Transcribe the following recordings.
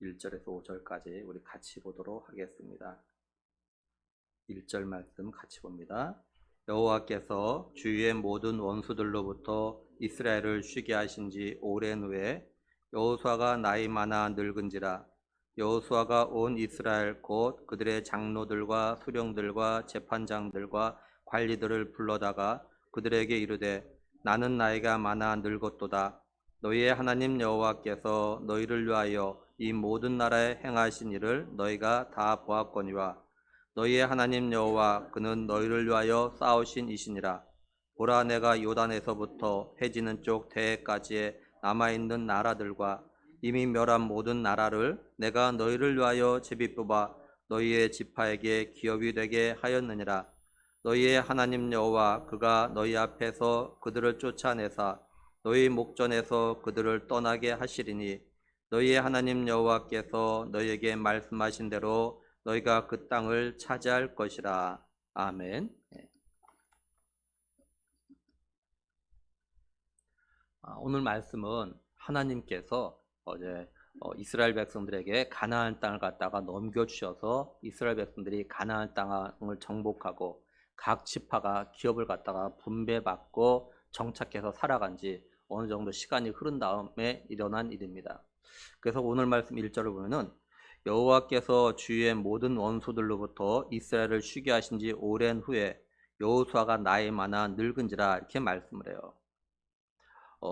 1절에서 5절까지 우리 같이 보도록 하겠습니다. 1절 말씀 같이 봅니다. 여호와께서 주위의 모든 원수들로부터 이스라엘을 쉬게 하신 지 오랜 후에 여호수아가 나이 많아 늙은지라. 여호수아가 온 이스라엘 곧 그들의 장로들과 수령들과 재판장들과 관리들을 불러다가 그들에게 이르되 나는 나이가 많아 늙었도다. 너희의 하나님 여호와께서 너희를 위하여 이 모든 나라에 행하신 일을 너희가 다 보았거니와 너희의 하나님 여호와 그는 너희를 위하여 싸우신 이시니라. 보라, 내가 요단에서부터 해지는 쪽 대해까지의 남아있는 나라들과 이미 멸한 모든 나라를 내가 너희를 위하여 제비 뽑아 너희의 지파에게 기업이 되게 하였느니라. 너희의 하나님 여호와 그가 너희 앞에서 그들을 쫓아내사 너희 목전에서 그들을 떠나게 하시리니 너희의 하나님 여호와께서 너희에게 말씀하신 대로 너희가 그 땅을 차지할 것이라. 아멘. 오늘 말씀은 하나님께서 어제 이스라엘 백성들에게 가나안 땅을 갖다가 넘겨주셔서 이스라엘 백성들이 가나안 땅을 정복하고 각 지파가 기업을 갖다가 분배받고 정착해서 살아간 지 어느 정도 시간이 흐른 다음에 일어난 일입니다. 그래서 오늘 말씀 1절을 보면은 여호와께서 주위의 모든 원수들로부터 이스라엘을 쉬게 하신 지 오랜 후에 여호수아가 나이 많아 늙은지라 이렇게 말씀을 해요.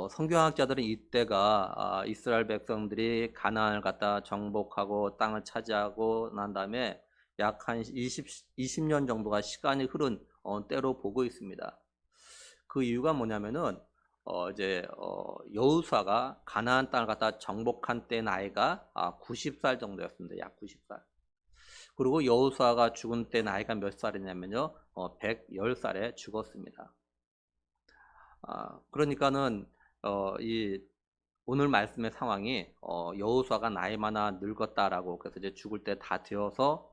성경학자들은 이때가 이스라엘 백성들이 가나안을 갖다 정복하고 땅을 차지하고 난 다음에 약 한 20년 정도가 시간이 흐른 때로 보고 있습니다. 그 이유가 뭐냐면은 여호수아가 가나안 땅을 갖다 정복한 때 나이가 90살 정도였습니다. 약 90살. 그리고 여호수아가 죽은 때 나이가 몇 살이냐면요, 110살에 죽었습니다. 그러니까는 이 오늘 말씀의 상황이 여호수아가 나이 많아 늙었다라고 그래서 이제 죽을 때 다 되어서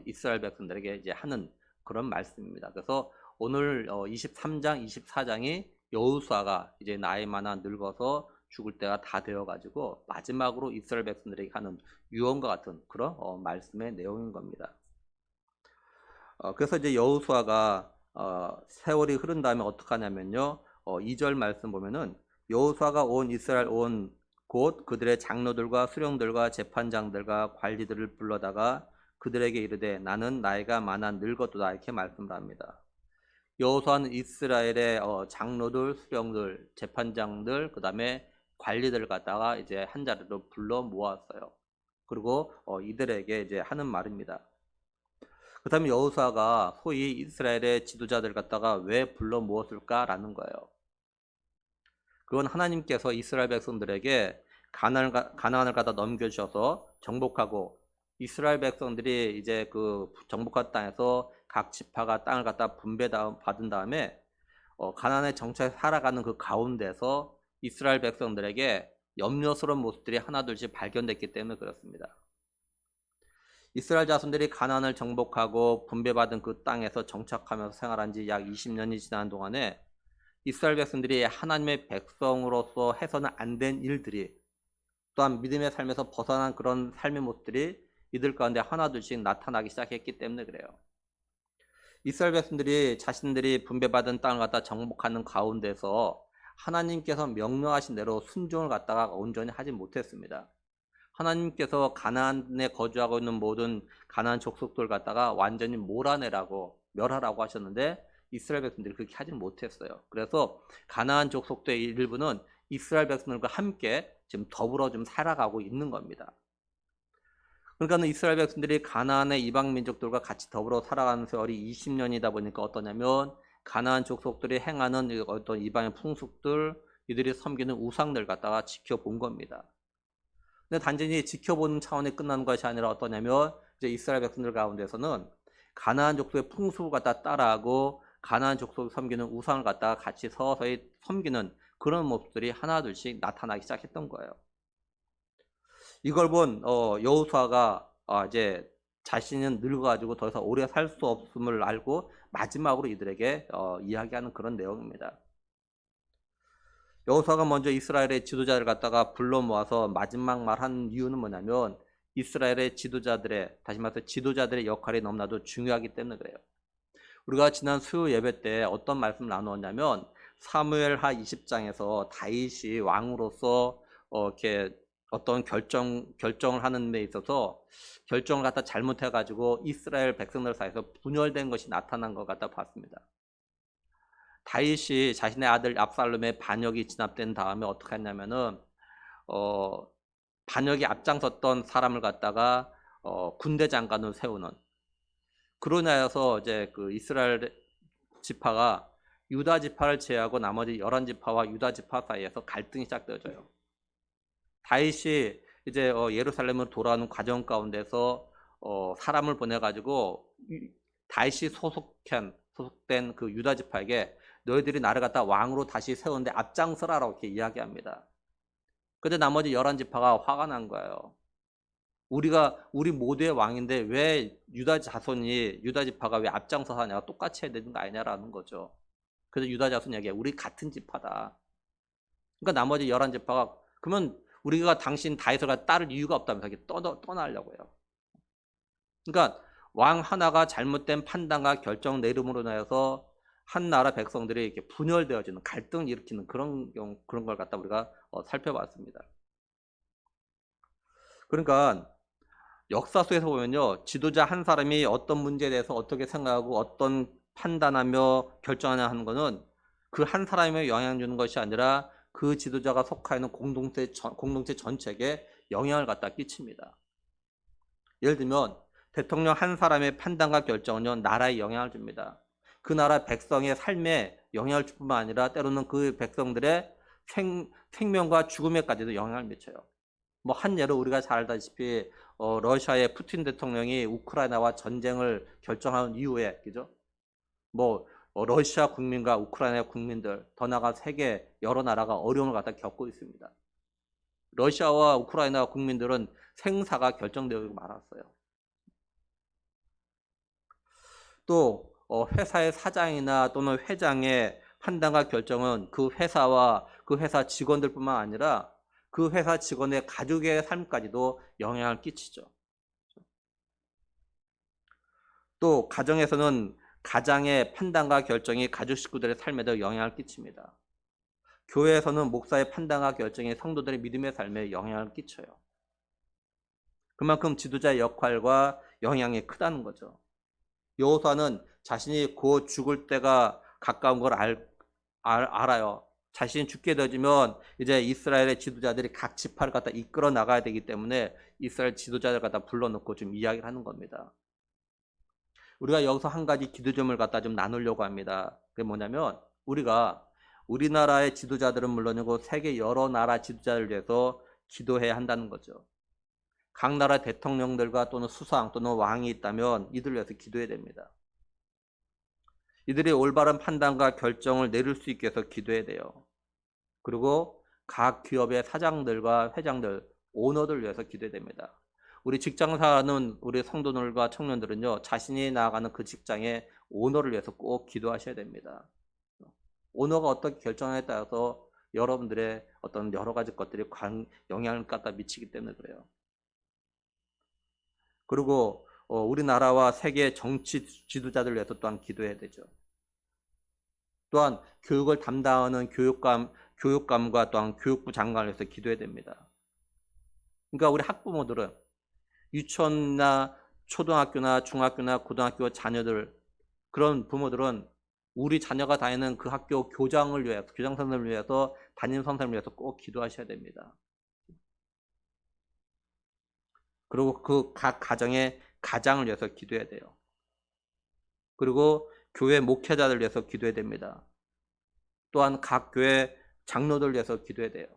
이스라엘 백성들에게 이제 하는 그런 말씀입니다. 그래서 오늘 23장, 24장이 여호수아가 이제 나이 많아 늙어서 죽을 때가 다 되어가지고 마지막으로 이스라엘 백성들에게 하는 유언과 같은 그런 말씀의 내용인 겁니다. 그래서 이제 여호수아가 세월이 흐른 다음에 어떻게 하냐면요, 2절 말씀 보면은 여호수아가 온 이스라엘 온 곧 그들의 장로들과 수령들과 재판장들과 관리들을 불러다가 그들에게 이르되 나는 나이가 많아 늙었도다 이렇게 말씀을 합니다. 여호수아는 이스라엘의 장로들, 수령들, 재판장들, 그 다음에 관리들을 갖다가 이제 한 자리로 불러 모았어요. 그리고 이들에게 이제 하는 말입니다. 그 다음에 여호수아가 소위 이스라엘의 지도자들 갖다가 왜 불러 모았을까라는 거예요. 그건 하나님께서 이스라엘 백성들에게 가나안을 갖다 넘겨주셔서 정복하고 이스라엘 백성들이 이제 그 정복한 땅에서 각 지파가 땅을 갖다 분배받은 다음에 가나안의 정착에 살아가는 그 가운데서 이스라엘 백성들에게 염려스러운 모습들이 하나둘씩 발견됐기 때문에 그렇습니다. 이스라엘 자손들이 가나안을 정복하고 분배받은 그 땅에서 정착하면서 생활한 지 약 20년이 지난 동안에 이스라엘 백성들이 하나님의 백성으로서 해서는 안 된 일들이 또한 믿음의 삶에서 벗어난 그런 삶의 모습들이 이들 가운데 하나둘씩 나타나기 시작했기 때문에 그래요. 이스라엘 백성들이 자신들이 분배받은 땅을 갖다 정복하는 가운데서 하나님께서 명령하신 대로 순종을 갖다가 온전히 하지 못했습니다. 하나님께서 가나안에 거주하고 있는 모든 가나안 족속들 갖다가 완전히 몰아내라고 멸하라고 하셨는데 이스라엘 백성들이 그렇게 하지 못했어요. 그래서 가나안 족속들의 일부는 이스라엘 백성들과 함께 지금 더불어 좀 살아가고 있는 겁니다. 그러니까 이스라엘 백성들이 가나안의 이방 민족들과 같이 더불어 살아가는 세월이 20년이다 보니까 어떠냐면 가나안 족속들이 행하는 어떤 이방의 풍습들, 이들이 섬기는 우상들 갖다가 지켜본 겁니다. 근데 단순히 지켜보는 차원에 끝나는 것이 아니라 어떠냐면 이제 이스라엘 백성들 가운데서는 가나안 족속의 풍습을 갖다 따라하고 가나안 족속을 섬기는 우상을 갖다가 같이 서서히 섬기는 그런 모습들이 하나둘씩 나타나기 시작했던 거예요. 이걸 본 여호수아가 이제 자신은 늙어가지고 더 이상 오래 살 수 없음을 알고 마지막으로 이들에게 이야기하는 그런 내용입니다. 여호수아가 먼저 이스라엘의 지도자를 갖다가 불러 모아서 마지막 말한 이유는 뭐냐면 이스라엘의 지도자들의, 다시 말해서 지도자들의 역할이 너무나도 중요하기 때문에 그래요. 우리가 지난 수요 예배 때 어떤 말씀을 나누었냐면 사무엘하 20장에서 다윗이 왕으로서 이렇게 어떤 결정을 하는 데 있어서 결정을 갖다 잘못해 가지고 이스라엘 백성들 사이에서 분열된 것이 나타난 것 같다 봤습니다. 다윗이 자신의 아들 압살롬의 반역이 진압된 다음에 어떻게 했냐면은 어 반역이 앞장섰던 사람을 갖다가 군대 장관을 세우는, 그로 인하여서 이제 그 이스라엘 지파가 유다 지파를 제외하고 나머지 11지파와 유다 지파 사이에서 갈등이 시작되어져요. 다윗이 이제 예루살렘으로 돌아오는 과정 가운데서 사람을 보내 가지고 다윗이 소속된 그 유다 지파에게 너희들이 나를 갖다 왕으로 다시 세우는데 앞장서라라고 이렇게 이야기합니다. 근데 나머지 11지파가 화가 난 거예요. 우리 모두의 왕인데 왜 유다 자손이, 유다 지파가 왜 앞장서서 하냐가 똑같이 해야 되는 거 아니냐라는 거죠. 그래서 유다 자손이 얘기해, 우리 같은 지파다. 그러니까 나머지 11지파가 그러면 우리가 당신 다윗을 따를 이유가 없다면서 이렇게 떠나려고 해요. 그러니까 왕 하나가 잘못된 판단과 결정 내림으로 인하여서 한 나라 백성들이 이렇게 분열되어지는, 갈등을 일으키는 그런 걸 갖다 우리가 살펴봤습니다. 그러니까 역사 속에서 보면요, 지도자 한 사람이 어떤 문제에 대해서 어떻게 생각하고 어떤 판단하며 결정하냐 하는 것은 그 한 사람에 영향을 주는 것이 아니라 그 지도자가 속하는 공동체 전체에게 영향을 갖다 끼칩니다. 예를 들면 대통령 한 사람의 판단과 결정은요, 나라에 영향을 줍니다. 그 나라 백성의 삶에 영향을 줄 뿐만 아니라 때로는 그 백성들의 생명과 죽음에까지도 영향을 미쳐요. 뭐 한 예로 우리가 잘 알다시피 러시아의 푸틴 대통령이 우크라이나와 전쟁을 결정한 이후에, 그죠? 뭐 러시아 국민과 우크라이나 국민들, 더 나아가 세계 여러 나라가 어려움을 갖다 겪고 있습니다. 러시아와 우크라이나 국민들은 생사가 결정되고 말았어요. 또 회사의 사장이나 또는 회장의 판단과 결정은 그 회사와 그 회사 직원들뿐만 아니라 그 회사 직원의 가족의 삶까지도 영향을 끼치죠. 또 가정에서는 가장의 판단과 결정이 가족 식구들의 삶에도 영향을 끼칩니다. 교회에서는 목사의 판단과 결정이 성도들의 믿음의 삶에 영향을 끼쳐요. 그만큼 지도자의 역할과 영향이 크다는 거죠. 여호수아는 자신이 곧 죽을 때가 가까운 걸 알아요. 자신이 죽게 되어지면 이제 이스라엘의 지도자들이 각 지파를 갖다 이끌어 나가야 되기 때문에 이스라엘 지도자를 갖다 불러놓고 좀 이야기를 하는 겁니다. 우리가 여기서 한 가지 기도점을 갖다 좀 나누려고 합니다. 그게 뭐냐면 우리나라의 지도자들은 물론이고 세계 여러 나라 지도자를 위해서 기도해야 한다는 거죠. 각 나라 대통령들과 또는 수상 또는 왕이 있다면 이들을 위해서 기도해야 됩니다. 이들이 올바른 판단과 결정을 내릴 수 있게 해서 기도해야 돼요. 그리고 각 기업의 사장들과 회장들, 오너들 위해서 기도해야 됩니다. 우리 직장사는 우리 성도들과 청년들은요, 자신이 나아가는 그 직장의 오너를 위해서 꼭 기도하셔야 됩니다. 오너가 어떻게 결정하냐에 따라서 여러분들의 어떤 여러 가지 것들이 영향을 갖다 미치기 때문에 그래요. 그리고 우리나라와 세계 정치 지도자들 위해서 또한 기도해야 되죠. 또한 교육을 담당하는 교육감과 또한 교육부 장관을 위해서 기도해야 됩니다. 그러니까 우리 학부모들은 유치원이나 초등학교나 중학교나 고등학교 자녀들, 그런 부모들은 우리 자녀가 다니는 그 학교 교장 선생님을 위해서, 담임 선생님을 위해서 꼭 기도하셔야 됩니다. 그리고 그 각 가정의 가장을 위해서 기도해야 돼요. 그리고 교회 목회자들 위해서 기도해야 됩니다. 또한 각 교회 장로들 위해서 기도해야 돼요.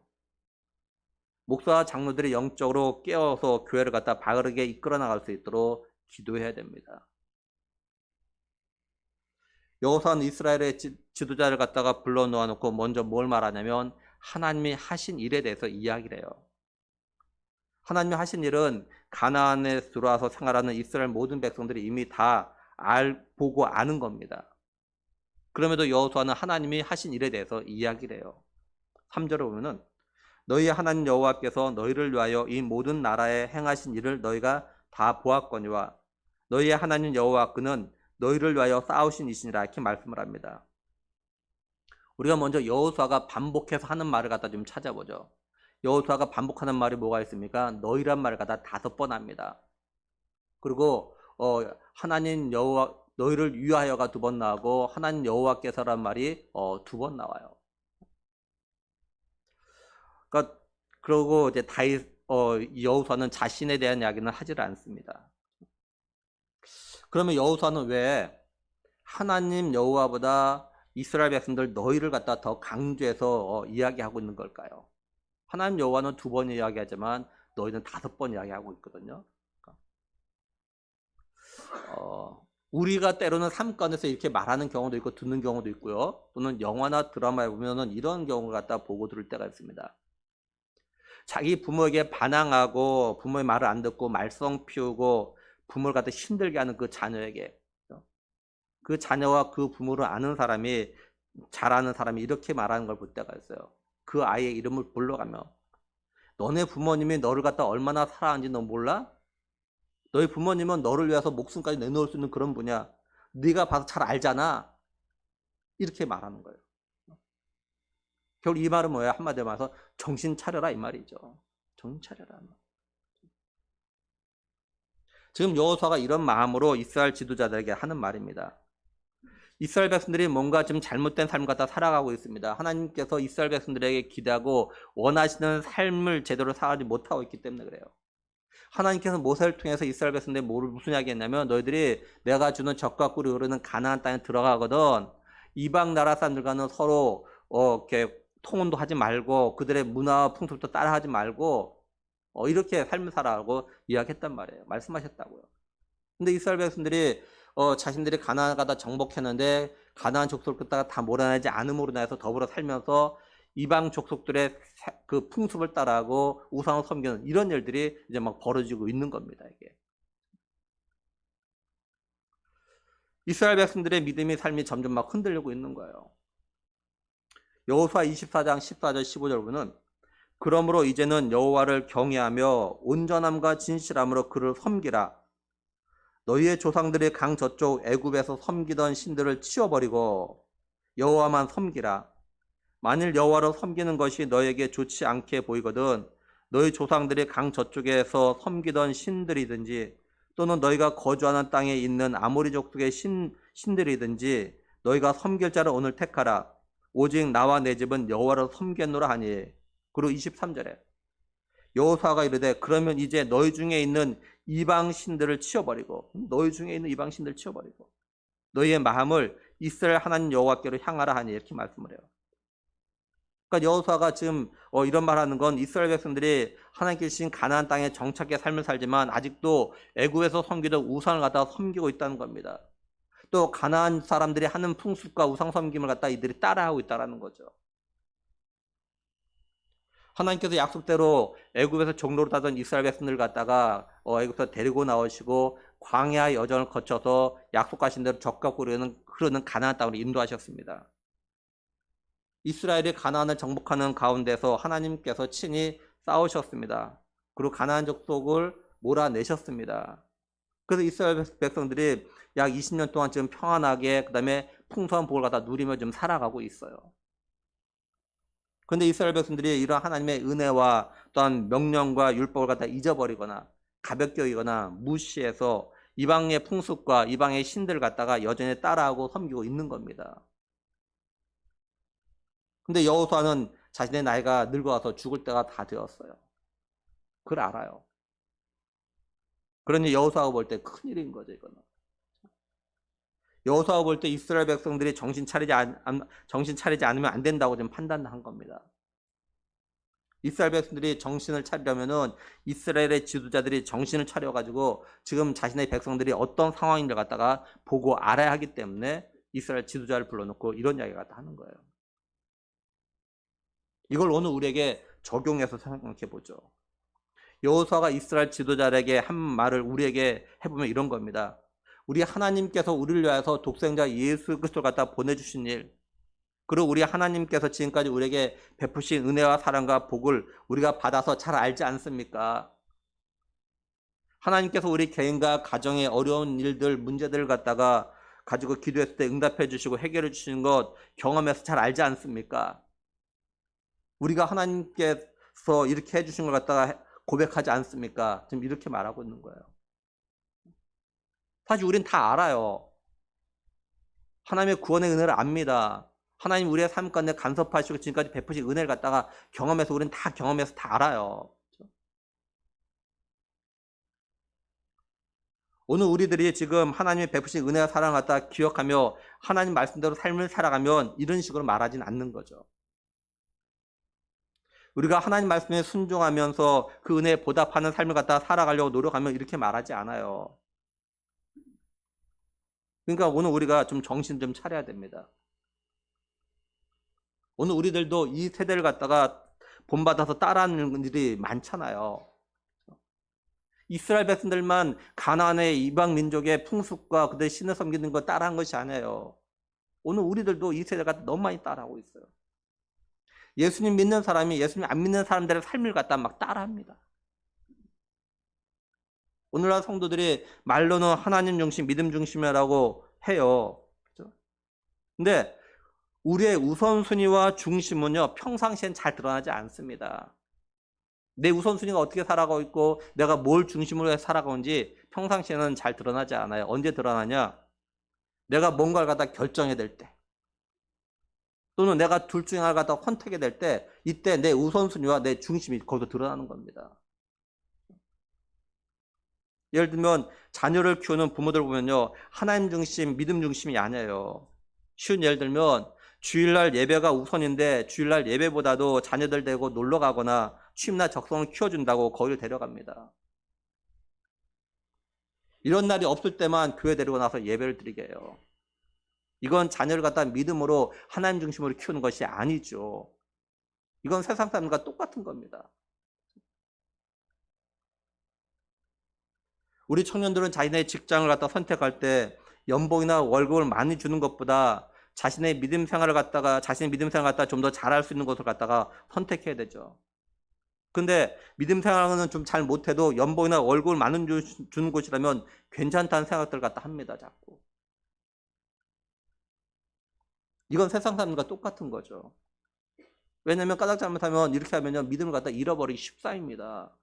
목사와 장로들이 영적으로 깨어서 교회를 갖다 바르게 이끌어 나갈 수 있도록 기도해야 됩니다. 여호수아는 이스라엘의 지도자를 갖다가 불러 놓아놓고 먼저 뭘 말하냐면 하나님이 하신 일에 대해서 이야기를 해요. 하나님이 하신 일은 가나안에 들어와서 생활하는 이스라엘 모든 백성들이 이미 다 보고 아는 겁니다. 그럼에도 여호수아는 하나님이 하신 일에 대해서 이야기를 해요. 3절에 보면은 너희 하나님 여호와께서 너희를 위하여 이 모든 나라에 행하신 일을 너희가 다 보았거니와 너희의 하나님 여호와 그는 너희를 위하여 싸우신 이시니라 이렇게 말씀을 합니다. 우리가 먼저 여호수아가 반복해서 하는 말을 갖다 좀 찾아보죠. 여호수아가 반복하는 말이 뭐가 있습니까? 너희란 말을 갖다 5번 합니다. 그리고 하나님 여호와 너희를 위하여가 2번 나오고 하나님 여호와께서란 말이 2번 나와요. 그러니까 그러고 이제 여호수아는 자신에 대한 이야기는 하질 않습니다. 그러면 여호수아는 왜 하나님 여호와보다 이스라엘 백성들 너희를 갖다 더 강조해서 이야기하고 있는 걸까요? 하나님 여호와는 2번 이야기하지만 너희는 5번 이야기하고 있거든요. 우리가 때로는 삶 가운데서 이렇게 말하는 경우도 있고 듣는 경우도 있고요. 또는 영화나 드라마에 보면은 이런 경우를 갖다 보고 들을 때가 있습니다. 자기 부모에게 반항하고 부모의 말을 안 듣고 말썽 피우고 부모를 갖다 힘들게 하는 그 자녀에게 그 자녀와 그 부모를 아는 사람이 잘 아는 사람이 이렇게 말하는 걸 볼 때가 있어요. 그 아이의 이름을 불러가며 너네 부모님이 너를 갖다 얼마나 사랑하는지 너 몰라? 너희 부모님은 너를 위해서 목숨까지 내놓을 수 있는 그런 분이야. 네가 봐서 잘 알잖아. 이렇게 말하는 거예요. 결국 이 말은 뭐예요? 한마디로 말해서 정신 차려라 이 말이죠. 정신 차려라. 지금 여호수아가 이런 마음으로 이스라엘 지도자들에게 하는 말입니다. 이스라엘 백성들이 뭔가 좀 잘못된 삶을 갖다 살아가고 있습니다. 하나님께서 이스라엘 백성들에게 기대하고 원하시는 삶을 제대로 살아가지 못하고 있기 때문에 그래요. 하나님께서 모세를 통해서 이스라엘 백성들에게 무슨 이야기 했냐면 너희들이 내가 주는 젖과 꿀이 흐르는 가나안 땅에 들어가거든 이방 나라 사람들과는 서로 이렇게 통혼도 하지 말고 그들의 문화와 풍습도 따라하지 말고 이렇게 삶을 살아가고 이야기했단 말이에요. 말씀하셨다고요. 근데 이스라엘 백성들이 자신들이 가나안 가다 정복했는데 가나안 족속을 갖다가 다 몰아내지 않음으로 인해서 더불어 살면서 이방 족속들의 그 풍습을 따라하고 우상을 섬기는 이런 일들이 이제 막 벌어지고 있는 겁니다. 이게 이스라엘 백성들의 믿음의 삶이 점점 막 흔들리고 있는 거예요. 여호수아 24장 14절 15절 보면 그러므로 이제는 여호와를 경외하며 온전함과 진실함으로 그를 섬기라. 너희의 조상들이 강 저쪽 애굽에서 섬기던 신들을 치워버리고 여호와만 섬기라. 만일 여호와를 섬기는 것이 너에게 좋지 않게 보이거든 너희 조상들이 강 저쪽에서 섬기던 신들이든지 또는 너희가 거주하는 땅에 있는 아모리 족속의 신들이든지 너희가 섬길 자를 오늘 택하라. 오직 나와 내 집은 여호와를 섬겠노라 하니. 그리고 23절에 여호수아가 이르되 그러면 이제 너희 중에 있는 이방 신들을 치워버리고 너희의 마음을 이스라엘 하나님 여호와께로 향하라 하니 이렇게 말씀을 해요. 그러니까 여호수아가 지금 이런 말하는 건 이스라엘 백성들이 하나님께 주신 가나안 땅에 정착의 삶을 살지만 아직도 애굽에서 섬기던 우상을 갖다가 섬기고 있다는 겁니다. 또 가나안 사람들이 하는 풍습과 우상 섬김을 갖다 이들이 따라하고 있다는 거죠. 하나님께서 약속대로 애굽에서 종로로 타던 이스라엘 백성들을 갖다가 애굽에서 데리고 나오시고 광야 여정을 거쳐서 약속하신 대로 젖과 꿀이 흐르는 가나안 땅으로 인도하셨습니다. 이스라엘이 가나안을 정복하는 가운데서 하나님께서 친히 싸우셨습니다. 그리고 가나안 족속을 몰아내셨습니다. 그래서 이스라엘 백성들이 약 20년 동안 지금 평안하게 그다음에 풍성한 복을 갖다 누리며 좀 살아가고 있어요. 그런데 이스라엘 백성들이 이런 하나님의 은혜와 또한 명령과 율법을 갖다 잊어버리거나 가볍게 여기거나 무시해서 이방의 풍습과 이방의 신들을 갖다가 여전히 따라하고 섬기고 있는 겁니다. 근데 여호수아는 자신의 나이가 늙어와서 죽을 때가 다 되었어요. 그걸 알아요. 그러니 여호수아가 볼 때 큰일인 거죠, 이거는. 여호수아가 볼 때 이스라엘 백성들이 정신 차리지 않으면 안 된다고 좀 판단한 겁니다. 이스라엘 백성들이 정신을 차리려면은 이스라엘의 지도자들이 정신을 차려가지고 지금 자신의 백성들이 어떤 상황인지를 갖다가 보고 알아야 하기 때문에 이스라엘 지도자를 불러놓고 이런 이야기를 갖다 하는 거예요. 이걸 오늘 우리에게 적용해서 생각해 보죠. 여호수아가 이스라엘 지도자에게 한 말을 우리에게 해보면 이런 겁니다. 우리 하나님께서 우리를 위해서 독생자 예수 그리스도를 갖다 보내주신 일, 그리고 우리 하나님께서 지금까지 우리에게 베푸신 은혜와 사랑과 복을 우리가 받아서 잘 알지 않습니까? 하나님께서 우리 개인과 가정의 어려운 일들, 문제들을 갖다가 가지고 기도했을 때 응답해 주시고 해결해 주시는 것 경험해서 잘 알지 않습니까? 우리가 하나님께서 이렇게 해 주신 걸 갖다가 고백하지 않습니까? 지금 이렇게 말하고 있는 거예요. 사실 우린 다 알아요. 하나님의 구원의 은혜를 압니다. 하나님 우리의 삶 가운데 간섭하시고 지금까지 베푸신 은혜를 갖다가 경험해서 우린 다 경험해서 다 알아요. 오늘 우리들이 지금 하나님의 베푸신 은혜와 사랑을 갖다 기억하며 하나님 말씀대로 삶을 살아가면 이런 식으로 말하진 않는 거죠. 우리가 하나님 말씀에 순종하면서 그 은혜에 보답하는 삶을 갖다 살아가려고 노력하면 이렇게 말하지 않아요. 그러니까 오늘 우리가 좀 정신 좀 차려야 됩니다. 오늘 우리들도 이 세대를 갖다가 본받아서 따라하는 일이 많잖아요. 이스라엘 백성들만 가나안의 이방 민족의 풍습과 그들의 신을 섬기는 거 따라한 것이 아니에요. 오늘 우리들도 이 세대가 너무 많이 따라하고 있어요. 예수님 믿는 사람이 예수님 안 믿는 사람들의 삶을 갖다 막 따라합니다. 오늘날 성도들이 말로는 하나님 중심, 믿음 중심이라고 해요. 그렇죠? 근데 우리의 우선순위와 중심은요, 평상시엔 잘 드러나지 않습니다. 내 우선순위가 어떻게 살아가고 있고 내가 뭘 중심으로 해서 살아가는지 평상시에는 잘 드러나지 않아요. 언제 드러나냐? 내가 뭔가를 갖다 결정해야 될 때, 또는 내가 둘 중에 하나를 갖다 선택해야 될 때, 이때 내 우선순위와 내 중심이 거기서 드러나는 겁니다. 예를 들면 자녀를 키우는 부모들 보면요, 하나님 중심, 믿음 중심이 아니에요. 쉬운 예를 들면 주일날 예배가 우선인데 주일날 예배보다도 자녀들 데리고 놀러 가거나 취임날 적성을 키워준다고 거기를 데려갑니다. 이런 날이 없을 때만 교회 데리고 나서 예배를 드리게 해요. 이건 자녀를 갖다 믿음으로 하나님 중심으로 키우는 것이 아니죠. 이건 세상 사람과 똑같은 겁니다. 우리 청년들은 자신의 직장을 갖다 선택할 때 연봉이나 월급을 많이 주는 것보다 자신의 믿음 생활을 갖다가 좀 더 잘할 수 있는 것을 갖다가 선택해야 되죠. 근데 믿음 생활은 좀 잘 못해도 연봉이나 월급을 많이 주는 곳이라면 괜찮다는 생각들을 갖다 합니다, 자꾸. 이건 세상 사람과 똑같은 거죠. 왜냐면 까닭 잘못하면 이렇게 하면요, 믿음을 갖다 잃어버리기 쉽사입니다.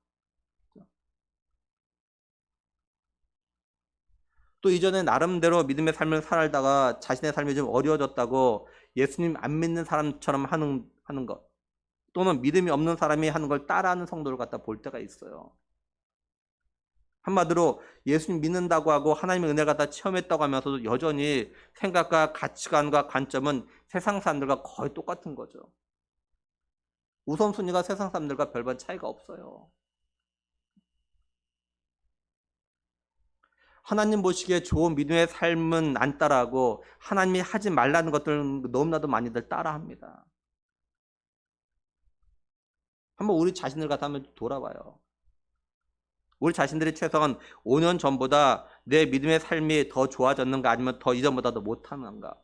또 이전에 나름대로 믿음의 삶을 살다가 자신의 삶이 좀 어려워졌다고 예수님 안 믿는 사람처럼 하는 것, 또는 믿음이 없는 사람이 하는 걸 따라하는 성도를 갖다 볼 때가 있어요. 한마디로 예수님 믿는다고 하고 하나님의 은혜를 갖다 체험했다고 하면서도 여전히 생각과 가치관과 관점은 세상 사람들과 거의 똑같은 거죠. 우선순위가 세상 사람들과 별반 차이가 없어요. 하나님 보시기에 좋은 믿음의 삶은 안 따라하고 하나님이 하지 말라는 것들은 너무나도 많이들 따라합니다. 한번 우리 자신을 갖다 한번 돌아봐요. 우리 자신들이 최소한 5년 전보다 내 믿음의 삶이 더 좋아졌는가, 아니면 더 이전보다 더 못하는가?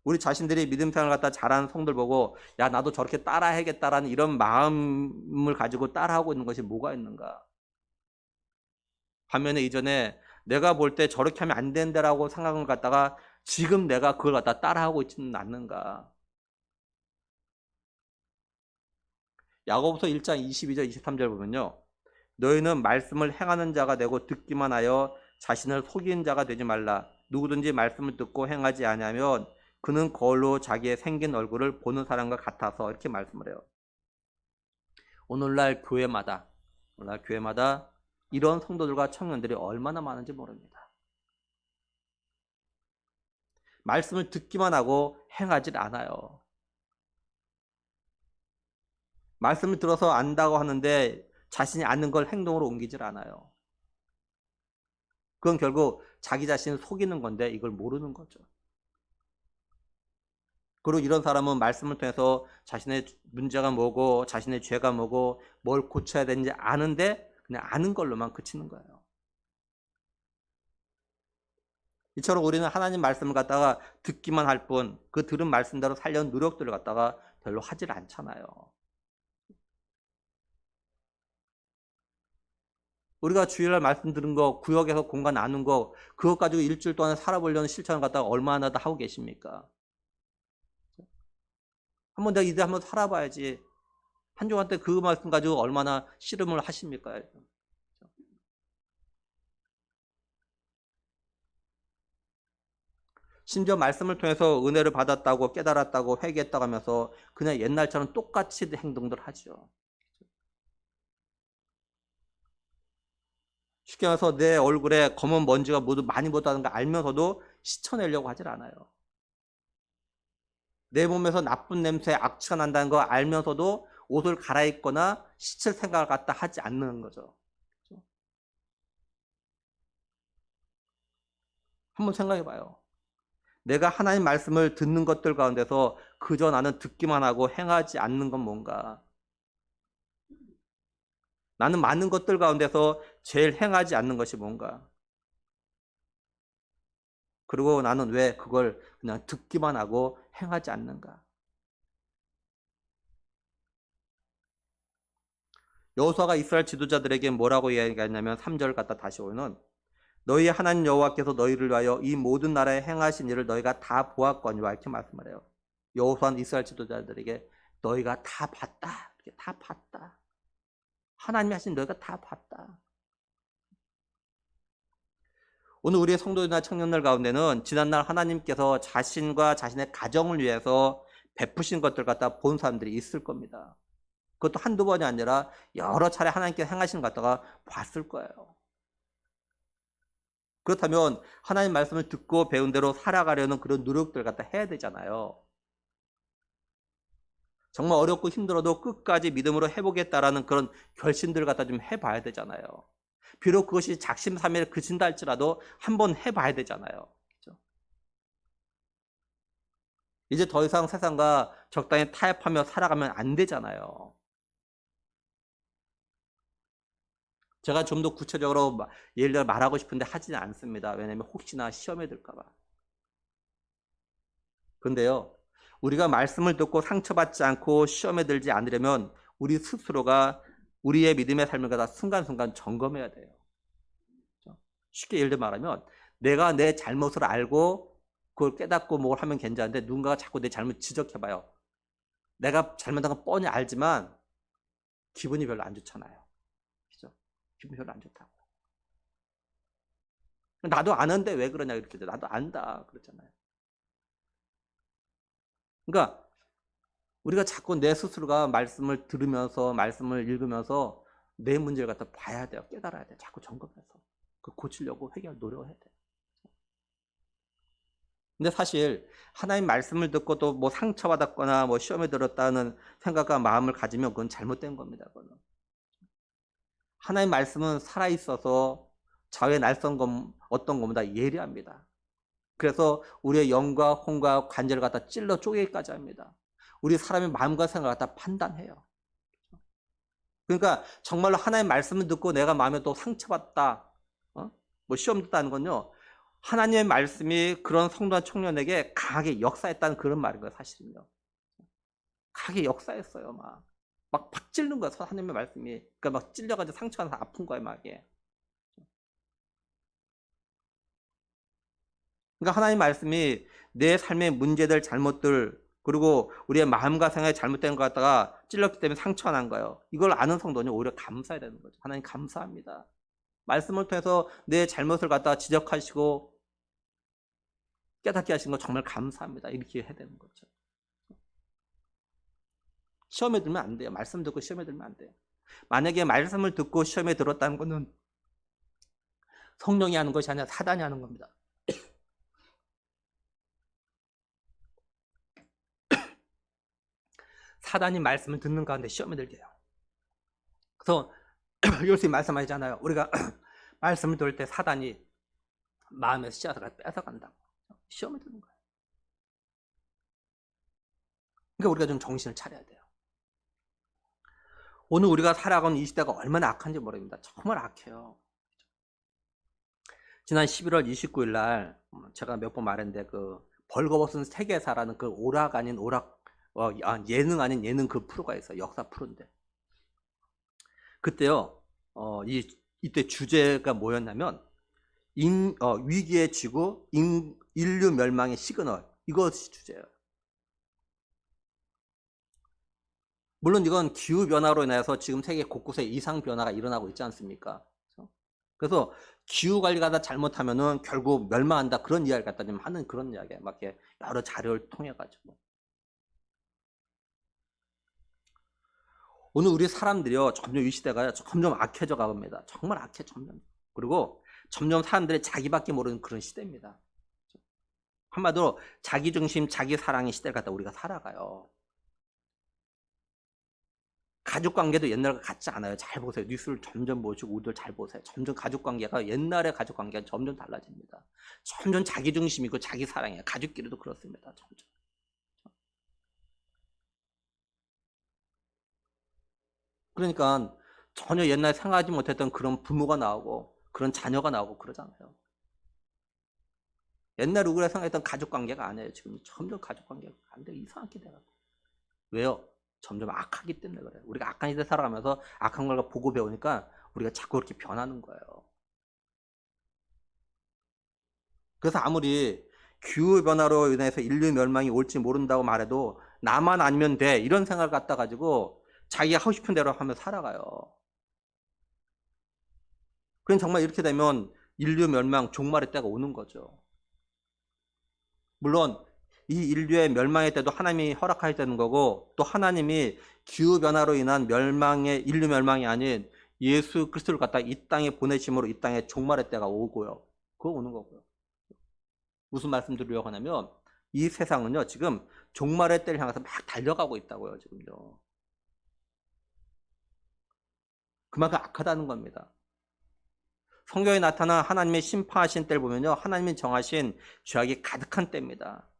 우리 자신들이 믿음 생활을 갖다 잘하는 성들 보고 야, 나도 저렇게 따라해야겠다라는 이런 마음을 가지고 따라하고 있는 것이 뭐가 있는가? 반면에 이전에 내가 볼 때 저렇게 하면 안 된다라고 생각을 갖다가 지금 내가 그걸 갖다 따라하고 있지는 않는가? 야고보서 1장 22절 23절 보면요, 너희는 말씀을 행하는 자가 되고 듣기만 하여 자신을 속이는 자가 되지 말라. 누구든지 말씀을 듣고 행하지 아니하면 그는 거울로 자기의 생긴 얼굴을 보는 사람과 같아서, 이렇게 말씀을 해요. 오늘날 교회마다 이런 성도들과 청년들이 얼마나 많은지 모릅니다. 말씀을 듣기만 하고 행하지 않아요. 말씀을 들어서 안다고 하는데 자신이 아는 걸 행동으로 옮기질 않아요. 그건 결국 자기 자신을 속이는 건데 이걸 모르는 거죠. 그리고 이런 사람은 말씀을 통해서 자신의 문제가 뭐고 자신의 죄가 뭐고 뭘 고쳐야 되는지 아는데 그냥 아는 걸로만 그치는 거예요. 이처럼 우리는 하나님 말씀을 갖다가 듣기만 할 뿐 그 들은 말씀대로 살려는 노력들을 갖다가 별로 하질 않잖아요. 우리가 주일날 말씀 들은 거, 구역에서 공간 나눈 거, 그것 가지고 일주일 동안 살아보려는 실천을 갖다가 얼마나 더 하고 계십니까? 한번 내가 이대 한번 살아봐야지. 한 주간 때 그 말씀 가지고 얼마나 씨름을 하십니까? 심지어 말씀을 통해서 은혜를 받았다고 깨달았다고 회개했다고 하면서 그냥 옛날처럼 똑같이 행동들 하죠. 쉽게 말해서 내 얼굴에 검은 먼지가 모두 많이 묻었다는 걸 알면서도 씻어내려고 하질 않아요. 내 몸에서 나쁜 냄새, 악취가 난다는 거 알면서도 옷을 갈아입거나 씻을 생각을 갖다 하지 않는 거죠. 한번 생각해 봐요. 내가 하나님 말씀을 듣는 것들 가운데서 그저 나는 듣기만 하고 행하지 않는 건 뭔가? 나는 많은 것들 가운데서 제일 행하지 않는 것이 뭔가? 그리고 나는 왜 그걸 그냥 듣기만 하고 행하지 않는가? 여호수아가 이스라엘 지도자들에게 뭐라고 이야기했냐면 3절 갖다 다시 오는 너희 하나님 여호와께서 너희를 위하여 이 모든 나라에 행하신 일을 너희가 다 보았거니와 이렇게 말씀을 해요. 여호수아는 이스라엘 지도자들에게 너희가 다 봤다. 이렇게 다 봤다. 하나님이 하신 너희가 다 봤다. 오늘 우리의 성도들이나 청년들 가운데는 지난날 하나님께서 자신과 자신의 가정을 위해서 베푸신 것들 갖다 본 사람들이 있을 겁니다. 그것도 한두 번이 아니라 여러 차례 하나님께서 행하신 것 갖다가 봤을 거예요. 그렇다면 하나님 말씀을 듣고 배운 대로 살아가려는 그런 노력들 갖다 해야 되잖아요. 정말 어렵고 힘들어도 끝까지 믿음으로 해보겠다라는 그런 결심들 갖다 좀 해봐야 되잖아요. 비록 그것이 작심삼일 그친다 할지라도 한번 해봐야 되잖아요. 그렇죠? 이제 더 이상 세상과 적당히 타협하며 살아가면 안 되잖아요. 제가 좀 더 구체적으로 예를 들어 말하고 싶은데 하지는 않습니다. 왜냐하면 혹시나 시험에 들까 봐. 그런데요. 우리가 말씀을 듣고 상처받지 않고 시험에 들지 않으려면 우리 스스로가 우리의 믿음의 삶을 갖다 순간순간 점검해야 돼요. 쉽게 예를 들어 말하면 내가 내 잘못을 알고 그걸 깨닫고 뭘 하면 괜찮은데 누군가가 자꾸 내 잘못 지적해봐요. 내가 잘못한 건 뻔히 알지만 기분이 별로 안 좋잖아요. 그죠? 기분이 별로 안 좋다고. 나도 아는데 왜 그러냐 이렇게 나도 안다 그렇잖아요. 그러니까 우리가 자꾸 내 스스로가 말씀을 들으면서 말씀을 읽으면서 내 문제를 갖다 봐야 돼요. 깨달아야 돼요. 자꾸 점검해서. 그 고치려고 회개할 노력을 해야 돼요. 근데 사실 하나님 말씀을 듣고 또 뭐 상처받았거나 뭐 시험에 들었다는 생각과 마음을 가지면 그건 잘못된 겁니다. 그거는. 하나님 말씀은 살아있어서 좌우의 날선 어떤 것보다 예리합니다. 그래서 우리의 영과 혼과 관절을 갖다 찔러 쪼개기까지 합니다. 우리 사람의 마음과 생각을 갖다 판단해요. 그러니까 정말로 하나님 말씀을 듣고 내가 마음에 또 상처받다, 뭐 시험 듣다는 건요. 하나님의 말씀이 그런 성도한 청년에게 강하게 역사했다는 그런 말인 거예요, 사실은요. 강하게 역사했어요, 막. 막 찔른 거야, 하나님의 말씀이. 그러니까 막 찔려가지고 상처가 나서 아픈 거야, 막 이게. 그러니까 하나님 말씀이 내 삶의 문제들, 잘못들, 그리고 우리의 마음과 생각이 잘못된 것 같다가 찔렸기 때문에 상처가 난 거예요. 이걸 아는 성도는 오히려 감사해야 되는 거죠. 하나님 감사합니다. 말씀을 통해서 내 잘못을 갖다가 지적하시고 깨닫게 하신 거 정말 감사합니다. 이렇게 해야 되는 거죠. 시험에 들면 안 돼요. 말씀 듣고 시험에 들면 안 돼요. 만약에 말씀을 듣고 시험에 들었다는 것은 성령이 하는 것이 아니라 사단이 하는 겁니다. 사단이 말씀을 듣는 가운데 시험에 들게 해요. 그래서 요새 말씀하잖아요. 우리가 말씀을 들을 때 사단이 마음에서 씨앗을 뺏어간다고. 시험에 드는 거예요. 그러니까 우리가 좀 정신을 차려야 돼요. 오늘 우리가 살아가는 이 시대가 얼마나 악한지 모릅니다. 정말 악해요. 지난 11월 29일 날 제가 몇 번 말했는데 그 벌거벗은 세계사라는 그 오락 아닌 오락 예능 아닌 예능 그 프로가 있어요. 역사 프로인데 그때요 이때 주제가 뭐였냐면 위기의 지구 인류 멸망의 시그널 이것이 주제예요. 물론 이건 기후 변화로 인해서 지금 세계 곳곳에 이상 변화가 일어나고 있지 않습니까? 그래서 기후 관리가 다 잘못하면은 결국 멸망한다 그런 이야기를 갖다 좀 하는 그런 이야기예요. 막 이렇게 여러 자료를 통해 가지고 오늘 우리 사람들이요 점점 이 시대가 점점 악해져 가봅니다. 정말 악해 점점. 그리고 점점 사람들이 자기밖에 모르는 그런 시대입니다. 한마디로 자기 중심, 자기 사랑의 시대를 갖다 우리가 살아가요. 가족 관계도 옛날과 같지 않아요. 잘 보세요. 뉴스를 점점 보시고 우리들 잘 보세요. 점점 가족 관계가 옛날의 가족 관계가 점점 달라집니다. 점점 자기 중심이고 자기 사랑이에요. 가족끼리도 그렇습니다. 점점. 그러니까 전혀 옛날에 생각하지 못했던 그런 부모가 나오고 그런 자녀가 나오고 그러잖아요. 옛날에 우리가 생각했던 가족 관계가 아니에요. 지금 점점 가족 관계가 안 돼. 이상하게 돼가지고. 왜요? 점점 악하기 때문에 그래요. 우리가 악한 시대 살아가면서 악한 걸 보고 배우니까 우리가 자꾸 그렇게 변하는 거예요. 그래서 아무리 기후변화로 인해서 인류 멸망이 올지 모른다고 말해도 나만 아니면 돼 이런 생각을 갖다 가지고 자기가 하고 싶은 대로 하며 살아가요. 그럼 정말 이렇게 되면 인류 멸망 종말의 때가 오는 거죠. 물론 이 인류의 멸망의 때도 하나님이 허락하셨다는 거고 또 하나님이 기후변화로 인한 인류 멸망이 아닌 예수 그리스도를 갖다 이 땅에 보내심으로 이 땅에 종말의 때가 오고요. 그거 오는 거고요. 무슨 말씀 드리려고 하냐면 이 세상은요 지금 종말의 때를 향해서 막 달려가고 있다고요. 지금요. 그만큼 악하다는 겁니다. 성경에 나타난 하나님의 심판하신 때를 보면요 하나님이 정하신 죄악이 가득한 때입니다.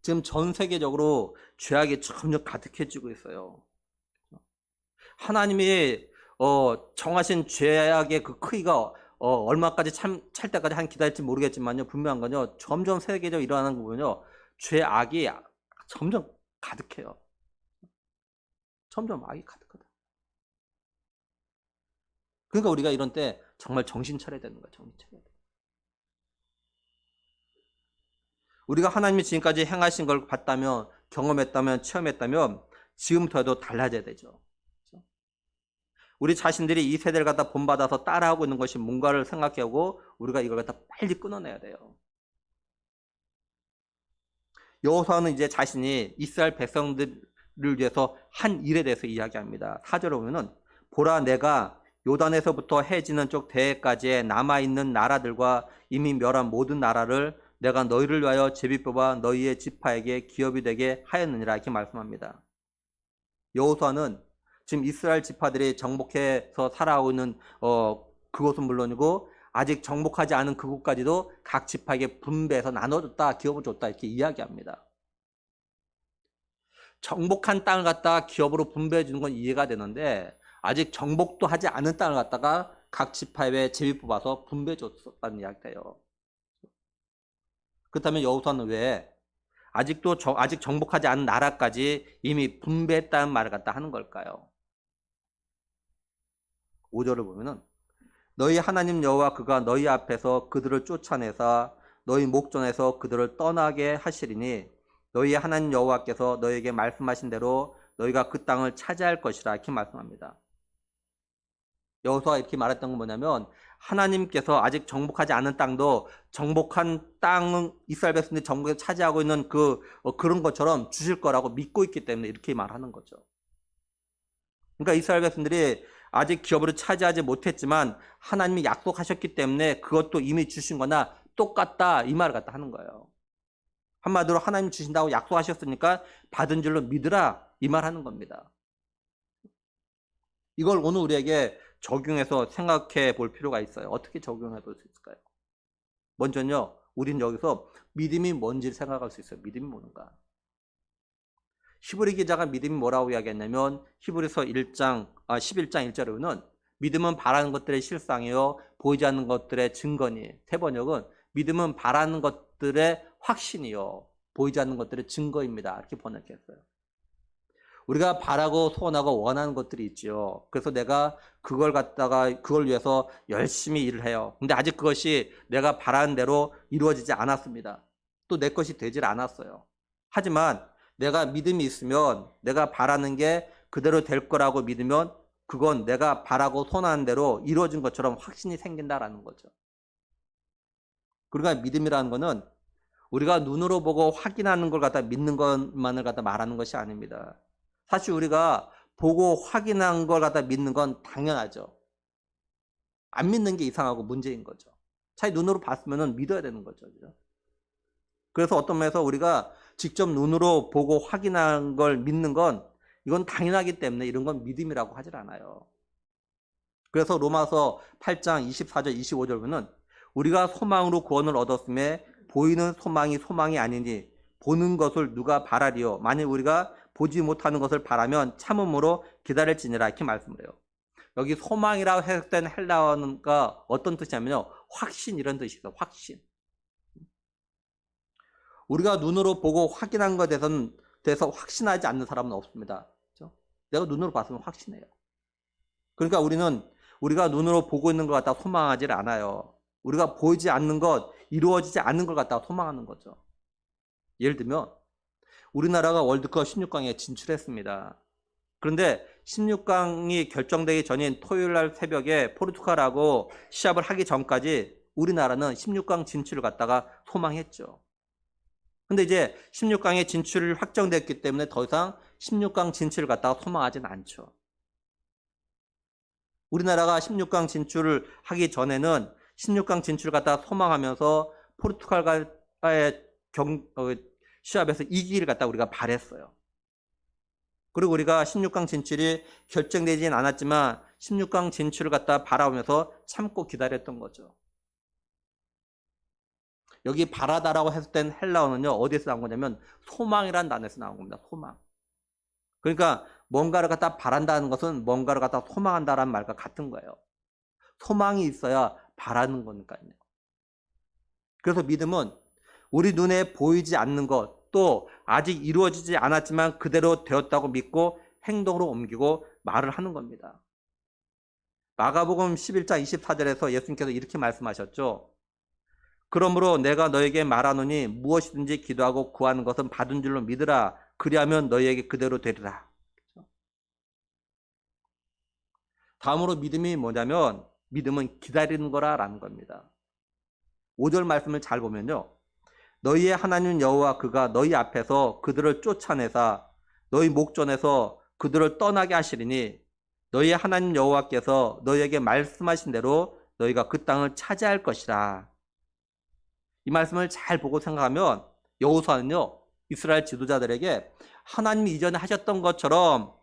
지금 전 세계적으로 죄악이 점점 가득해지고 있어요. 하나님이 정하신 죄악의 그 크기가 얼마까지 찰 때까지 한 기다릴지 모르겠지만요 분명한 건요 점점 세계적으로 일어나는 거 보면요 죄악이 점점 가득해요. 점점 악이 가득하다. 그러니까 우리가 이런 때 정말 정신 차려야 되는 거야. 정신 차려야 돼. 우리가 하나님이 지금까지 행하신 걸 봤다면 경험했다면 체험했다면 지금부터도 달라져야 되죠. 우리 자신들이 이 세대를 갖다 본받아서 따라하고 있는 것이 뭔가를 생각해오고 우리가 이걸 갖다 빨리 끊어내야 돼요. 여호수아는 이제 자신이 이스라엘 백성들을 위해서 한 일에 대해서 이야기합니다. 4절에 보면은 보라 내가 요단에서부터 해지는 쪽 대해까지의 남아있는 나라들과 이미 멸한 모든 나라를 내가 너희를 위하여 제비 뽑아 너희의 지파에게 기업이 되게 하였느니라 이렇게 말씀합니다. 여호수아는 지금 이스라엘 지파들이 정복해서 살아가고 있는 그곳은 물론이고 아직 정복하지 않은 그곳까지도 각 지파에게 분배해서 나눠줬다, 기업을 줬다 이렇게 이야기합니다. 정복한 땅을 갖다가 기업으로 분배해 주는 건 이해가 되는데 아직 정복도 하지 않은 땅을 갖다가 각 지파에 제비 뽑아서 분배해 줬다는 이야기예요. 그렇다면 여호수아는 왜 아직 정복하지 않은 나라까지 이미 분배했다는 말을 갖다 하는 걸까요? 5절을 보면은 너희 하나님 여호와 그가 너희 앞에서 그들을 쫓아내사 너희 목전에서 그들을 떠나게 하시리니 너희 하나님 여호와께서 너희에게 말씀하신 대로 너희가 그 땅을 차지할 것이라 이렇게 말씀합니다. 여호수아가 이렇게 말했던 건 뭐냐면 하나님께서 아직 정복하지 않은 땅도 정복한 땅은 이스라엘 백성들이 정복해서 차지하고 있는 그런 것처럼 주실 거라고 믿고 있기 때문에 이렇게 말하는 거죠. 그러니까 이스라엘 백성들이 아직 기업으로 차지하지 못했지만 하나님이 약속하셨기 때문에 그것도 이미 주신 거나 똑같다 이 말을 갖다 하는 거예요. 한마디로 하나님 주신다고 약속하셨으니까 받은 줄로 믿으라 이 말 하는 겁니다. 이걸 오늘 우리에게 적용해서 생각해 볼 필요가 있어요. 어떻게 적용해 볼 수 있을까요? 먼저는요, 우린 여기서 믿음이 뭔지를 생각할 수 있어요. 믿음이 뭔가. 히브리 기자가 믿음이 뭐라고 이야기했냐면 히브리서 11장 1절에 보면 믿음은 바라는 것들의 실상이요 보이지 않는 것들의 증거니. 세 번역은 믿음은 바라는 것들의 확신이요 보이지 않는 것들의 증거입니다. 이렇게 번역했어요. 우리가 바라고 소원하고 원하는 것들이 있죠. 그래서 내가 그걸 갖다가 그걸 위해서 열심히 일을 해요. 근데 아직 그것이 내가 바라는 대로 이루어지지 않았습니다. 또 내 것이 되질 않았어요. 하지만 내가 믿음이 있으면 내가 바라는 게 그대로 될 거라고 믿으면 그건 내가 바라고 소원하는 대로 이루어진 것처럼 확신이 생긴다라는 거죠. 그러니까 믿음이라는 거는 우리가 눈으로 보고 확인하는 걸 갖다 믿는 것만을 갖다 말하는 것이 아닙니다. 사실 우리가 보고 확인한 걸 갖다 믿는 건 당연하죠. 안 믿는 게 이상하고 문제인 거죠. 차라리 눈으로 봤으면 믿어야 되는 거죠. 그죠? 그래서 어떤 면에서 우리가 직접 눈으로 보고 확인한 걸 믿는 건 이건 당연하기 때문에 이런 건 믿음이라고 하질 않아요. 그래서 로마서 8장 24절 25절 보면 우리가 소망으로 구원을 얻었음에 보이는 소망이 소망이 아니니 보는 것을 누가 바라리요. 만일 우리가 보지 못하는 것을 바라면 참음으로 기다릴지니라 이렇게 말씀을 해요. 여기 소망이라고 해석된 헬라어가 어떤 뜻이냐면요. 확신 이런 뜻이 있어요. 확신. 우리가 눈으로 보고 확인한 것에 대해서 확신하지 않는 사람은 없습니다. 그렇죠? 내가 눈으로 봤으면 확신해요. 그러니까 우리가 눈으로 보고 있는 것 갖다 소망하지 않아요. 우리가 보이지 않는 것, 이루어지지 않는 걸 갖다가 소망하는 거죠. 예를 들면 우리나라가 월드컵 16강에 진출했습니다. 그런데 16강이 결정되기 전인 토요일 날 새벽에 포르투갈하고 시합을 하기 전까지 우리나라는 16강 진출을 갖다가 소망했죠. 근데 이제 16강에 진출을 확정됐기 때문에 더 이상 16강 진출을 갖다가 소망하진 않죠. 우리나라가 16강 진출을 하기 전에는 16강 진출을 갖다가 소망하면서 포르투갈과의 시합에서 이기기를 갖다가 우리가 바랬어요. 그리고 우리가 16강 진출이 결정되진 않았지만 16강 진출을 갖다가 바라보면서 참고 기다렸던 거죠. 여기 바라다라고 해석된 헬라어는요, 어디에서 나온 거냐면 소망이라는 단어에서 나온 겁니다. 소망. 그러니까 뭔가를 갖다 바란다는 것은 뭔가를 갖다 소망한다라는 말과 같은 거예요. 소망이 있어야 바라는 거니까요. 그래서 믿음은 우리 눈에 보이지 않는 것, 또 아직 이루어지지 않았지만 그대로 되었다고 믿고 행동으로 옮기고 말을 하는 겁니다. 마가복음 11장 24절에서 예수님께서 이렇게 말씀하셨죠. 그러므로 내가 너에게 말하노니 무엇이든지 기도하고 구하는 것은 받은 줄로 믿으라. 그리하면 너희에게 그대로 되리라. 다음으로 믿음이 뭐냐면 믿음은 기다리는 거라라는 겁니다. 5절 말씀을 잘 보면요. 너희의 하나님 여호와 그가 너희 앞에서 그들을 쫓아내사 너희 목전에서 그들을 떠나게 하시리니 너희의 하나님 여호와께서 너희에게 말씀하신 대로 너희가 그 땅을 차지할 것이라. 이 말씀을 잘 보고 생각하면 여호수아는요. 이스라엘 지도자들에게 하나님이 이전에 하셨던 것처럼